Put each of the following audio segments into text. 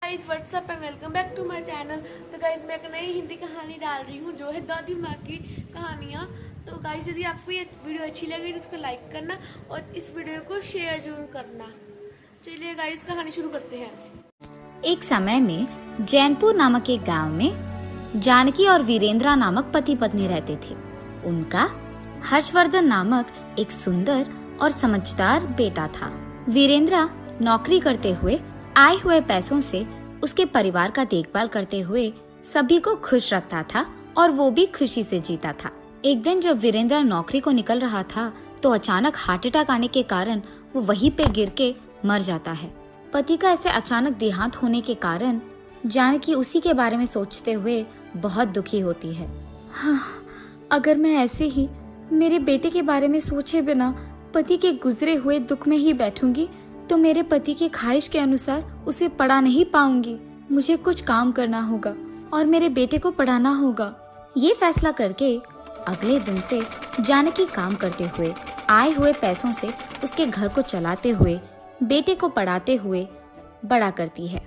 Guys WhatsApp and welcome back to my channel. तो guys मैं एक नई हिंदी कहानी डाल रही हूँ जो है दादी माँ की कहानियाँ। तो गाइस यदि आपको ये वीडियो अच्छी लगी तो इसको लाइक करना और इस वीडियो को शेयर जरूर करना। चलिए गाइस कहानी शुरू करते हैं। एक समय में जैनपुर नामक एक गांव में जानकी और वीरेंद्रा नामक पति पत्नी रहते थे। उनका हर्षवर्धन नामक एक सुंदर और समझदार बेटा था। वीरेंद्रा नौकरी करते हुए आए हुए पैसों से उसके परिवार का देखभाल करते हुए सभी को खुश रखता था और वो भी खुशी से जीता था। एक दिन जब वीरेंद्र नौकरी को निकल रहा था तो अचानक हार्ट अटैक आने के कारण वो वहीं पे गिर के मर जाता है। पति का ऐसे अचानक देहांत होने के कारण जानकी उसी के बारे में सोचते हुए बहुत दुखी होती है। हाँ, अगर मैं ऐसे ही मेरे बेटे के बारे में सोचे बिना पति के गुजरे हुए दुख में ही बैठूंगी तो मेरे पति की ख्वाहिश के अनुसार उसे पढ़ा नहीं पाऊंगी। मुझे कुछ काम करना होगा और मेरे बेटे को पढ़ाना होगा। ये फैसला करके अगले दिन से जानकी काम करते हुए आए हुए पैसों से उसके घर को चलाते हुए बेटे को पढ़ाते हुए बड़ा करती है।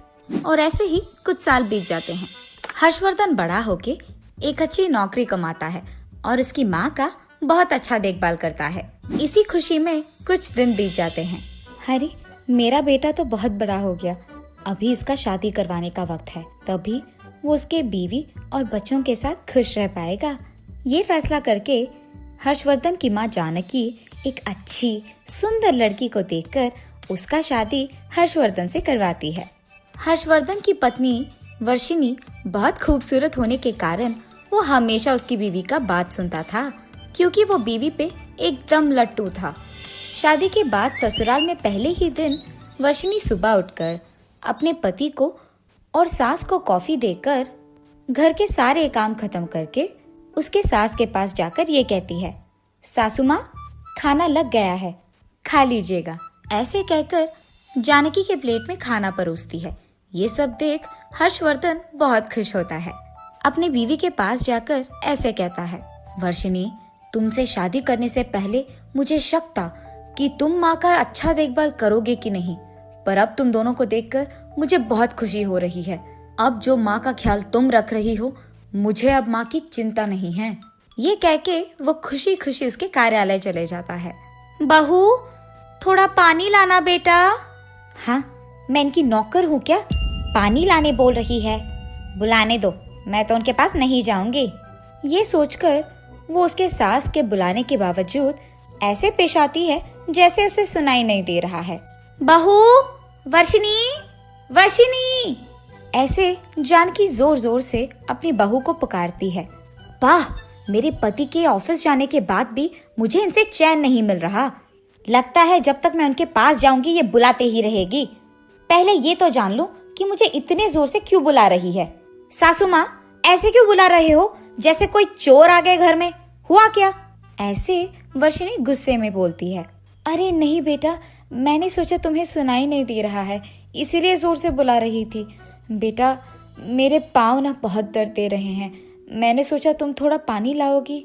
और ऐसे ही कुछ साल बीत जाते हैं। हर्षवर्धन बड़ा होके एक अच्छी नौकरी कमाता है और उसकी माँ का बहुत अच्छा देखभाल करता है। इसी खुशी में कुछ दिन बीत जाते हैं। अरे मेरा बेटा तो बहुत बड़ा हो गया, अभी इसका शादी करवाने का वक्त है, तभी वो उसके बीवी और बच्चों के साथ खुश रह पाएगा। ये फैसला करके हर्षवर्धन की माँ जानकी एक अच्छी सुंदर लड़की को देखकर उसका शादी हर्षवर्धन से करवाती है। हर्षवर्धन की पत्नी वर्षिनी बहुत खूबसूरत होने के कारण वो हमेशा उसकी बीवी का बात सुनता था, क्योंकि वो बीवी पे एकदम लट्टू था। शादी के बाद ससुराल में पहले ही दिन वर्षिनी सुबह उठकर अपने पति को और सास को कॉफी देकर घर के सारे काम खत्म करके उसके सास के पास जाकर ये कहती है, सासू माँ खाना लग गया है, खा लीजिएगा। ऐसे कहकर जानकी के प्लेट में खाना परोसती है। ये सब देख हर्षवर्धन बहुत खुश होता है। अपने बीवी के पास जाकर ऐसे कहता है, वर्षिनी तुमसे शादी करने से पहले मुझे शक था कि तुम माँ का अच्छा देखभाल करोगे कि नहीं, पर अब तुम दोनों को देखकर मुझे बहुत खुशी हो रही है। अब जो माँ का ख्याल तुम रख रही हो, मुझे अब माँ की चिंता नहीं है। ये कह के वो खुशी खुशी उसके कार्यालय चले जाता है। बहू थोड़ा पानी लाना बेटा। हाँ, मैं इनकी नौकर हूँ क्या, पानी लाने बोल रही है। बुलाने दो, मैं तो उनके पास नहीं जाऊंगी। ये सोचकर वो उसके सास के बुलाने के बावजूद ऐसे पेश आती है जैसे उसे सुनाई नहीं दे रहा है। बहू, वर्षिनी, वर्षिनी, ऐसे जानकी जोर जोर से अपनी बहू को पुकारती है। वाह, मेरे पति के ऑफिस जाने के बाद भी मुझे इनसे चैन नहीं मिल रहा। लगता है जब तक मैं उनके पास जाऊंगी ये बुलाते ही रहेगी। पहले ये तो जान लो कि मुझे इतने जोर से क्यों बुला रही है। सासू माँ ऐसे क्यों बुला रहे हो, जैसे कोई चोर आ गए घर में, हुआ क्या? ऐसे वर्षिनी गुस्से में बोलती है। अरे नहीं बेटा, मैंने सोचा तुम्हें सुनाई नहीं दे रहा है, इसीलिए जोर से बुला रही थी। बेटा मेरे पाँव ना बहुत दर्द दे रहे हैं, मैंने सोचा तुम थोड़ा पानी लाओगी।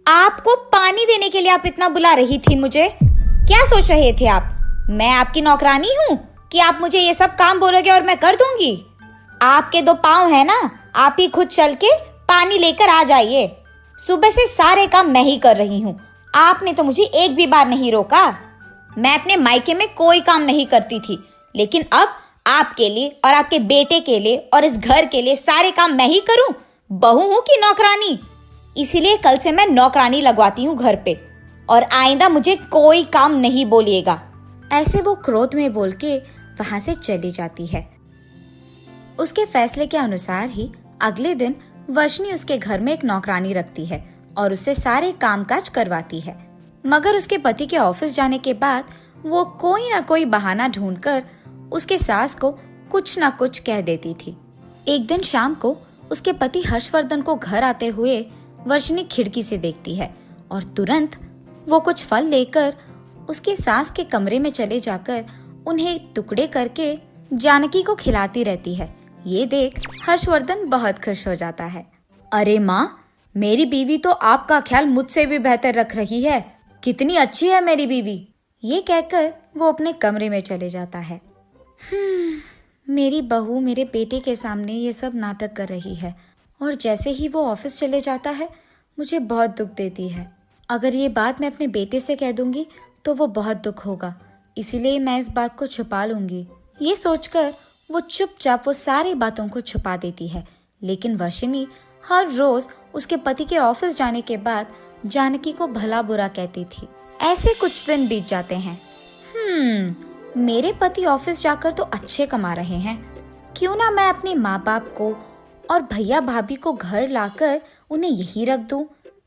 आपको पानी देने के लिए आप इतना बुला रही थी मुझे? क्या सोच रहे थे आप, मैं आपकी नौकरानी हूँ कि आप मुझे ये सब काम बोलोगे और मैं कर दूंगी? आपके दो पाँव है ना, आप ही खुद चल के पानी लेकर आ जाइए। सुबह से सारे काम मैं ही कर रही हूँ, आपने तो मुझे एक भी बार नहीं रोका। मैं अपने मायके में कोई काम नहीं करती थी, लेकिन अब आपके लिए और आपके बेटे के लिए और इस घर के लिए सारे काम मैं ही करूं? बहू हूं कि नौकरानी? इसीलिए कल से मैं नौकरानी लगवाती हूँ घर पे, और आइंदा मुझे कोई काम नहीं बोलिएगा। ऐसे वो क्रोध में बोल के वहां से चली जाती है। उसके फैसले के अनुसार ही अगले दिन वर्षिनी उसके घर में एक नौकरानी रखती है और उससे सारे कामकाज करवाती है। मगर उसके पति के ऑफिस जाने के बाद वो कोई ना कोई बहाना ढूंढकर उसके सास को कुछ ना कुछ कह देती थी। एक दिन शाम को उसके पति हर्षवर्धन को घर आते हुए वर्षिनी खिड़की से देखती है और तुरंत वो कुछ फल लेकर उसके सास के कमरे में चले जाकर उन्हें टुकड़े करके जानकी को खिलाती रहती है। ये देख हर्षवर्धन बहुत खुश हो जाता है। अरे माँ, मेरी बीवी तो आपका ख्याल मुझसे भी बेहतर रख रही है, कितनी अच्छी है मेरी बीवी। ये कहकर वो अपने कमरे में चले जाता है। मेरी बहू मेरे बेटे के सामने ये सब नाटक कर रही है और जैसे ही वो ऑफिस चले जाता है मुझे बहुत दुख देती है। अगर ये बात मैं अपने बेटे से कह दूंगी तो वो बहुत दुख होगा, इसीलिए मैं इस बात को छुपा लूंगी। ये सोचकर वो चुपचाप वो सारी बातों को छुपा देती है। लेकिन वर्षिनी हर रोज उसके पति के ऑफिस जाने के बाद जानकी को भला बुरा कहती थी। ऐसे कुछ दिन बीत जाते हैं। मेरे पति ऑफिस जाकर तो अच्छे कमा रहे हैं, क्यों ना मैं अपने माँ बाप को और भैया भाभी को घर लाकर उन्हें यही रख दूं।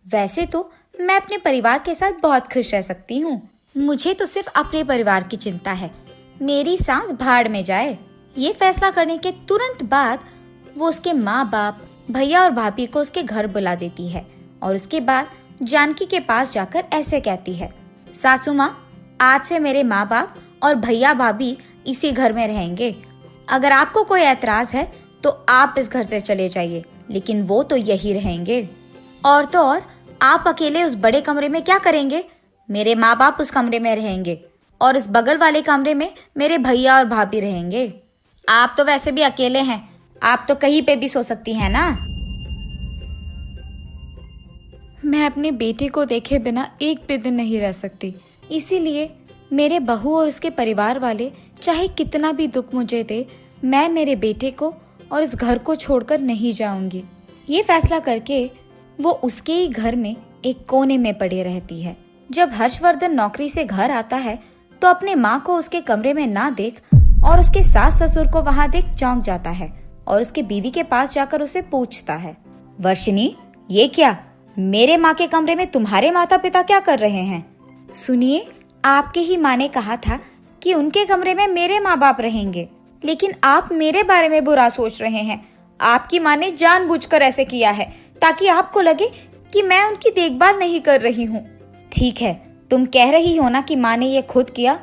वैसे तो मैं अपने परिवार के साथ बहुत खुश रह सकती हूँ। मुझे तो सिर्फ अपने परिवार की चिंता है, मेरी सांस भाड़ में जाए। ये फैसला करने के तुरंत बाद वो उसके माँ बाप, भैया और भाभी को उसके घर बुला देती है और उसके बाद जानकी के पास जाकर ऐसे कहती है, सासू माँ, आज से मेरे माँ बाप और भैया भाभी इसी घर में रहेंगे। अगर आपको कोई ऐतराज है तो आप इस घर से चले जाइए, लेकिन वो तो यही रहेंगे। और तो और आप अकेले उस बड़े कमरे में क्या करेंगे? मेरे माँ बाप उस कमरे में रहेंगे और इस बगल वाले कमरे में मेरे भैया और भाभी रहेंगे। आप तो वैसे भी अकेले हैं, आप तो कहीं पे भी सो सकती हैं ना। मैं अपने बेटे को देखे बिना एक भी दिन नहीं रह सकती, इसीलिए मेरे बहू और उसके परिवार वाले चाहे कितना भी दुख मुझे दे, मैं मेरे बेटे को और इस घर को छोड़कर नहीं जाऊंगी। ये फैसला करके वो उसके ही घर में एक कोने में पड़ी रहती है। जब हर्षवर्धन नौकरी से घर आता है तो अपने माँ को उसके कमरे में ना देख और उसके सास ससुर को वहाँ देख चौंक जाता है और उसके बीवी के पास जाकर उसे पूछता है, वर्षिनी, ये क्या? मेरे माँ के कमरे में तुम्हारे माता पिता क्या कर रहे हैं? सुनिए, आपके ही माँ ने कहा था कि उनके कमरे में मेरे माँ बाप रहेंगे, लेकिन आप मेरे बारे में बुरा सोच रहे हैं। आपकी माँ ने जानबूझकर ऐसे किया है ताकि आपको लगे कि मैं उनकी देखभाल नहीं कर रही हूँ। ठीक है, तुम कह रही हो ना कि माँ ने ये खुद किया,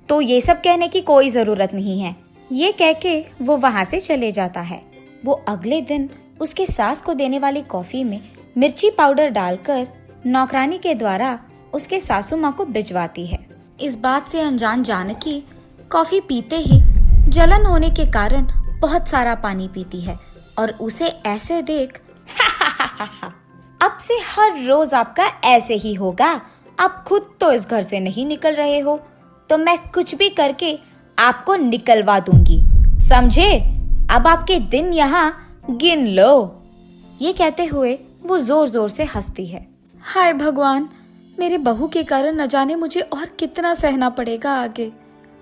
तो ये सब कहने की कोई जरूरत नहीं है। ये कह के वो वहाँ से चले जाता है। वो अगले दिन उसके सास को देने वाली कॉफी में मिर्ची पाउडर डालकर नौकरानी के द्वारा उसके सासू माँ को भिजवाती है। इस बात से अनजान जानकी कॉफी पीते ही जलन होने के कारण बहुत सारा पानी पीती है और उसे ऐसे देख अब से हर रोज आपका ऐसे ही होगा। आप खुद तो इस घर से नहीं निकल रहे हो, तो मैं कुछ भी करके आपको निकलवा दूंगी, समझे? अब आपके दिन यहाँ गिन लो। ये कहते हुए वो जोर जोर से हंसती है। हाय भगवान, मेरे बहू के कारण न जाने मुझे और कितना सहना पड़ेगा आगे,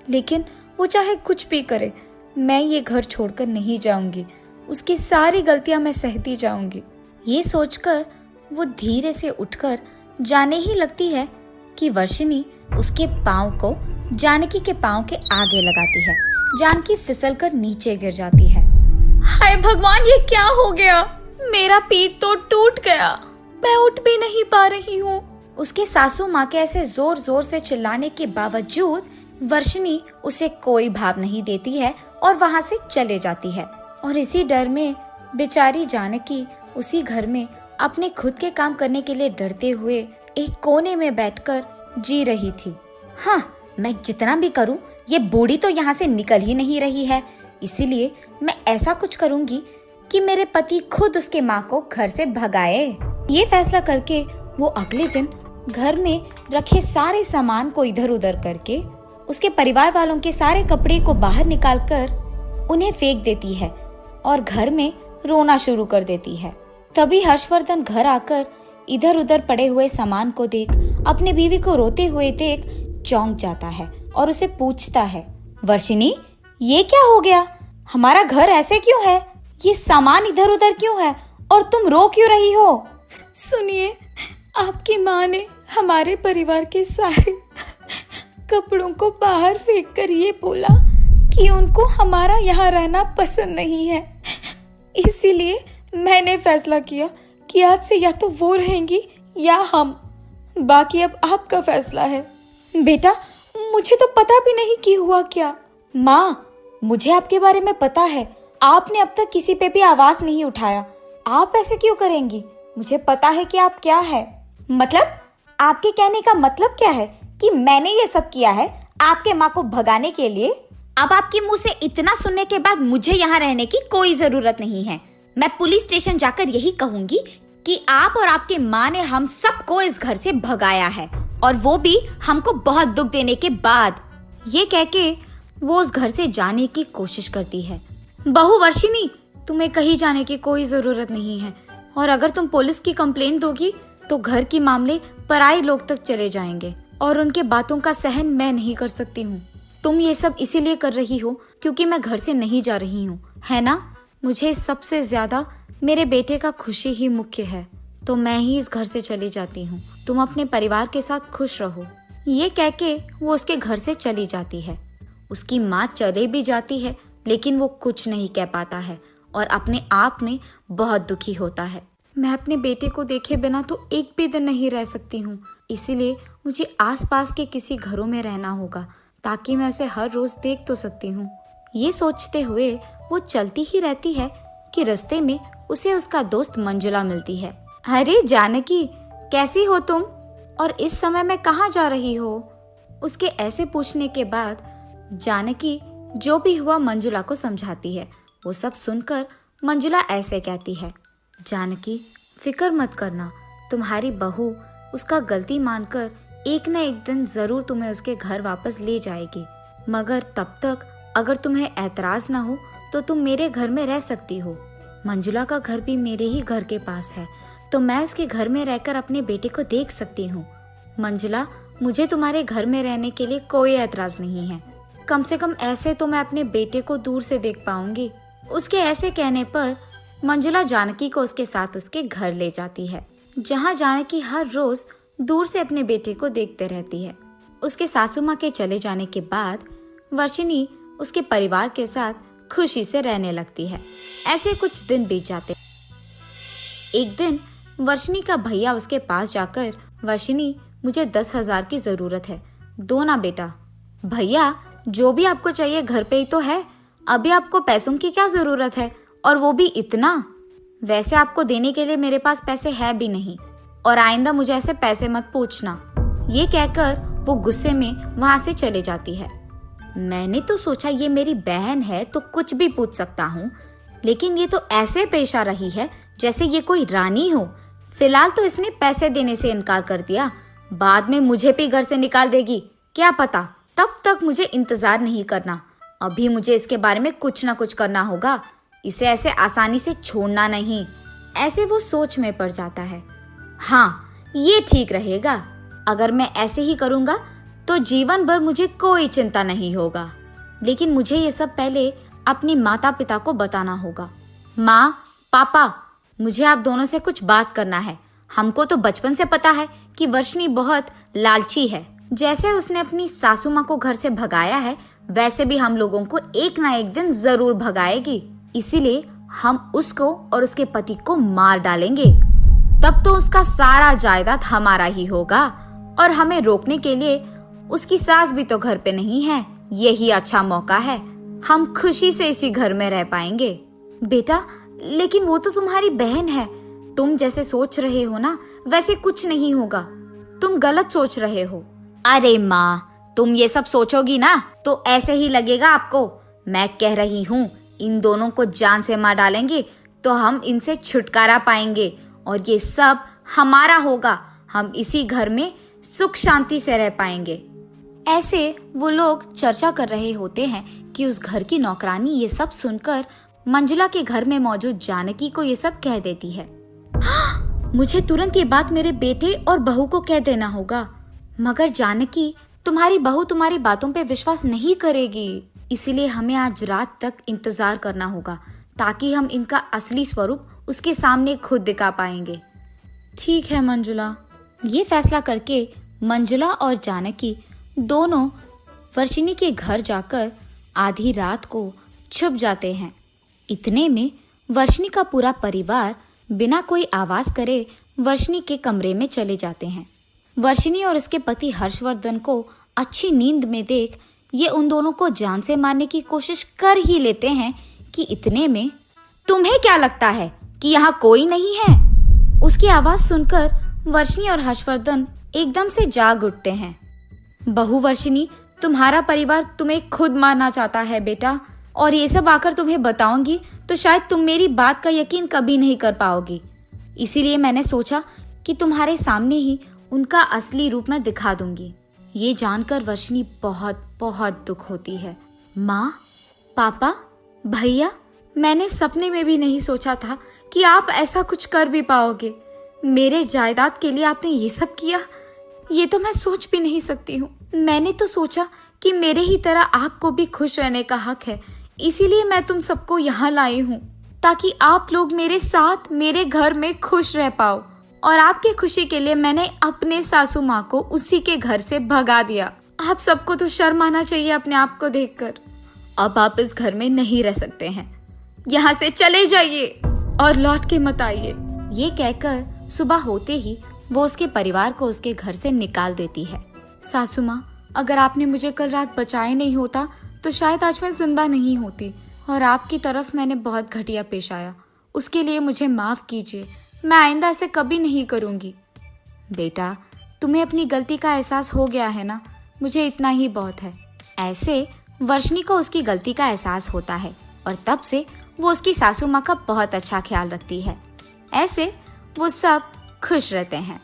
लेकिन वो चाहे कुछ भी करे, मैं ये घर छोड़कर नहीं जाऊंगी। उसकी सारी गलतियां मैं सहती जाऊंगी। ये सोचकर वो धीरे से उठकर जाने ही लगती है कि वर्षिनी उसके पाँव को जानकी के पाँव के आगे लगाती है। जानकी फिसलकर नीचे गिर जाती है। हाय भगवान, ये क्या हो गया? मेरा पीठ तो टूट गया, मैं उठ भी नहीं पा रही हूँ। उसके सासू माँ के ऐसे जोर जोर से चिल्लाने के बावजूद वर्षिनी उसे कोई भाव नहीं देती है और वहाँ से चले जाती है। और इसी डर में बेचारी जानकी उसी घर में अपने खुद के काम करने के लिए डरते हुए एक कोने में बैठकर जी रही थी। हाँ, मैं जितना भी करूं, ये बूढ़ी तो यहाँ से निकल ही नहीं रही है, इसीलिए मैं ऐसा कुछ करूंगी कि मेरे पति खुद उसके माँ को घर से भगाए। ये फैसला करके वो अगले दिन घर में रखे सारे सामान को इधर उधर करके उसके परिवार वालों के सारे कपड़े को बाहर निकालकर उन्हें फेंक देती है और घर में रोना शुरू कर देती है। तभी हर्षवर्धन घर आकर इधर उधर पड़े हुए सामान को देख अपने बीवी को रोते हुए देख चौंक जाता है और उसे पूछता है, वर्षिनी, ये क्या हो गया? हमारा घर ऐसे क्यों है? ये सामान इधर उधर क्यों है और तुम रो क्यों रही हो? सुनिए, आपकी माँ ने हमारे परिवार के सारे कपड़ों को बाहर फेंककर ये बोला कि उनको हमारा यहाँ रहना पसंद नहीं है, इसीलिए मैंने फैसला किया कि आज से या तो वो रहेंगी या हम। बाकी अब आपका फैसला है। बेटा, मुझे तो पता भी नहीं कि हुआ क्या। माँ, मुझे आपके बारे में पता है, आपने अब तक किसी पे भी आवाज नहीं उठाया। आप ऐसे क्यों करेंगी? मुझे पता है कि आप क्या है। मतलब? आपके कहने का मतलब क्या है कि मैंने ये सब किया है आपके माँ को भगाने के लिए? अब आपके मुंह से इतना सुनने के बाद मुझे यहाँ रहने की कोई जरूरत नहीं है। मैं पुलिस स्टेशन जाकर यही कहूंगी कि आप और आपके माँ ने हम सबको इस घर से भगाया है, और वो भी हमको बहुत दुख देने के बाद। ये कह के वो उस घर से जाने की कोशिश करती है। बहू वर्षिनी, तुम्हें कहीं जाने की कोई जरूरत नहीं है, और अगर तुम पुलिस की कंप्लेंट दोगी तो घर के मामले पराये लोग तक चले जाएंगे, और उनके बातों का सहन मैं नहीं कर सकती हूँ। तुम ये सब इसीलिए कर रही हो क्योंकि मैं घर से नहीं जा रही हूँ, है ना? मुझे सबसे ज्यादा मेरे बेटे का खुशी ही मुख्य है, तो मैं ही इस घर से चली जाती हूँ। तुम अपने परिवार के साथ खुश रहो। ये कह के वो उसके घर से चली जाती है। उसकी माँ चले भी जाती है, लेकिन वो कुछ नहीं कह पाता है और अपने आप में बहुत दुखी होता है। मैं अपने बेटे को देखे बिना तो एक भी दिन नहीं रह सकती हूँ, इसीलिए मुझे आसपास के किसी घरों में रहना होगा ताकि मैं उसे हर रोज देख तो सकती हूँ। ये सोचते हुए वो चलती ही रहती है कि रास्ते में उसे उसका दोस्त मंजुला मिलती है। अरे जानकी, कैसी हो तुम, और इस समय में कहाँ जा रही हो? उसके ऐसे पूछने के बाद जानकी जो भी हुआ मंजुला को समझाती है। वो सब सुनकर मंजुला ऐसे कहती है, जानकी फिक्र मत करना, तुम्हारी बहू उसका गलती मानकर एक न एक दिन जरूर तुम्हें उसके घर वापस ले जाएगी, मगर तब तक अगर तुम्हें ऐतराज ना हो तो तुम मेरे घर में रह सकती हो। मंजुला का घर भी मेरे ही घर के पास है, तो मैं उसके घर में रहकर अपने बेटे को देख सकती हूँ। मंजुला, मुझे तुम्हारे घर में रहने के लिए कोई ऐतराज नहीं है, कम से कम ऐसे तो मैं अपने बेटे को दूर से देख पाऊंगी। उसके ऐसे कहने पर मंजुला जानकी को उसके साथ उसके घर ले जाती है, जहाँ जानकी हर रोज दूर से अपने बेटे को देखते रहती है। उसके सासू माँ के चले जाने के बाद वर्षिनी उसके परिवार के साथ खुशी से रहने लगती है। ऐसे कुछ दिन बीत जाते। एक दिन वर्षिनी का भैया उसके पास जाकर, वर्षिनी मुझे 10,000 की जरूरत है, दो ना बेटा। भैया, जो भी आपको चाहिए घर पे ही तो है, अभी आपको पैसों की क्या जरूरत है, और वो भी इतना? वैसे आपको देने के लिए मेरे पास पैसे है भी नहीं, और आइंदा मुझे ऐसे पैसे मत पूछना। ये कहकर वो गुस्से में वहां से चले जाती है। मैंने तो सोचा ये मेरी बहन है तो कुछ भी पूछ सकता हूँ, लेकिन ये तो ऐसे पेश आ रही है जैसे ये कोई रानी हो। फिलहाल तो इसने पैसे देने से इनकार कर दिया, बाद में मुझे भी घर से निकाल देगी, क्या पता। तब तक मुझे इंतजार नहीं करना, अभी मुझे इसके बारे में कुछ ना कुछ करना होगा, इसे ऐसे आसानी से छोड़ना नहीं। ऐसे वो सोच में पड़ जाता है। हाँ, ये ठीक रहेगा, अगर मैं ऐसे ही करूँगा तो जीवन भर मुझे कोई चिंता नहीं होगा। लेकिन मुझे ये सब पहले अपने माता पिता को बताना होगा। माँ, पापा, मुझे आप दोनों से कुछ बात करना है। हमको तो बचपन से पता है कि वर्षिनी बहुत लालची है। जैसे उसने अपनी सासू माँ को घर से भगाया है, वैसे भी हम लोगों को एक ना एक दिन जरूर भगाएगी। इसीलिए हम उसको और उसके पति को मार डालेंगे, तब तो उसका सारा जायदाद हमारा ही होगा, और हमें रोकने के लिए उसकी सास भी तो घर पे नहीं है। यही अच्छा मौका है, हम खुशी से इसी घर में रह पाएंगे। बेटा, लेकिन वो तो तुम्हारी बहन है, तुम जैसे सोच रहे हो ना वैसे कुछ नहीं होगा, तुम गलत सोच रहे हो। अरे माँ, तुम ये सब सोचोगी ना तो ऐसे ही लगेगा आपको। मैं कह रही हूँ, इन दोनों को जान से मार डालेंगे तो हम इनसे छुटकारा पाएंगे, और ये सब हमारा होगा। हम इसी घर में सुख शांति से रह पाएंगे। ऐसे वो लोग चर्चा कर रहे होते हैं कि उस घर की नौकरानी ये सब सुनकर मंजुला के घर में मौजूद जानकी को ये सब कह देती है। मुझे तुरंत ये बात मेरे बेटे और बहू को कह देना होगा। मगर जानकी, तुम्हारी बहू तुम्हारी बातों पे विश्वास नहीं करेगी, इसीलिए हमें आज रात तक इंतजार करना होगा ताकि हम इनका असली स्वरूप उसके सामने खुद दिखा पाएंगे। ठीक है मंजुला। ये फैसला करके मंजुला और जानकी दोनों वर्षिनी के घर जाकर आधी रात को छुप जाते हैं। इतने में वर्षिनी का पूरा परिवार बिना कोई आवाज करे वर्षिनी के कमरे में चले जाते हैं। वर्षिनी और उसके पति हर्षवर्धन को अच्छी नींद में देख ये उन दोनों को जान से मारने की कोशिश कर ही लेते हैं कि इतने में, तुम्हें क्या लगता है कि यहाँ कोई नहीं है? उसकी आवाज सुनकर वर्षिनी और हर्षवर्धन एकदम से जाग उठते हैं। बहू वर्षिनी, तुम्हारा परिवार तुम्हें खुद मारना चाहता है बेटा, और ये सब आकर तुम्हें बताऊंगी तो शायद तुम मेरी बात का यकीन कभी नहीं कर पाओगी। इसीलिए मैंने सोचा कि तुम्हारे सामने ही उनका असली रूप मैं दिखा दूंगी। ये जानकर वर्षिनी बहुत बहुत दुख होती है। माँ, पापा, भैया, मैंने सपने में भी नहीं सोचा था कि आप ऐसा कुछ कर भी पाओगे। मेरे जायदाद के लिए आपने ये सब किया, ये तो मैं सोच भी नहीं सकती हूँ। मैंने तो सोचा कि मेरे ही तरह आपको भी खुश रहने का हक है, इसीलिए मैं तुम सबको यहाँ लाई हूँ ताकि आप लोग मेरे साथ मेरे घर में खुश रह पाओ। और आपके खुशी के लिए मैंने अपने सासू माँ को उसी के घर से भगा दिया। आप सबको तो शर्म आना चाहिए अपने आप को देखकर। अब आप इस घर में नहीं रह सकते हैं, यहाँ से चले जाइए और लौट के मत आइए। ये कहकर सुबह होते ही वो उसके परिवार को उसके घर से निकाल देती है। सासू माँ, अगर आपने मुझे कल रात बचाया नहीं होता तो शायद आज मैं जिंदा नहीं होती, और आपकी तरफ मैंने बहुत घटिया पेश आया, उसके लिए मुझे माफ कीजिए। मैं आइंदा ऐसे कभी नहीं करूँगी। बेटा, तुम्हें अपनी गलती का एहसास हो गया है ना, मुझे इतना ही बहुत है। ऐसे वर्षिनी को उसकी गलती का एहसास होता है और तब से वो उसकी सासू माँ का बहुत अच्छा ख्याल रखती है। ऐसे वो सब खुश रहते हैं।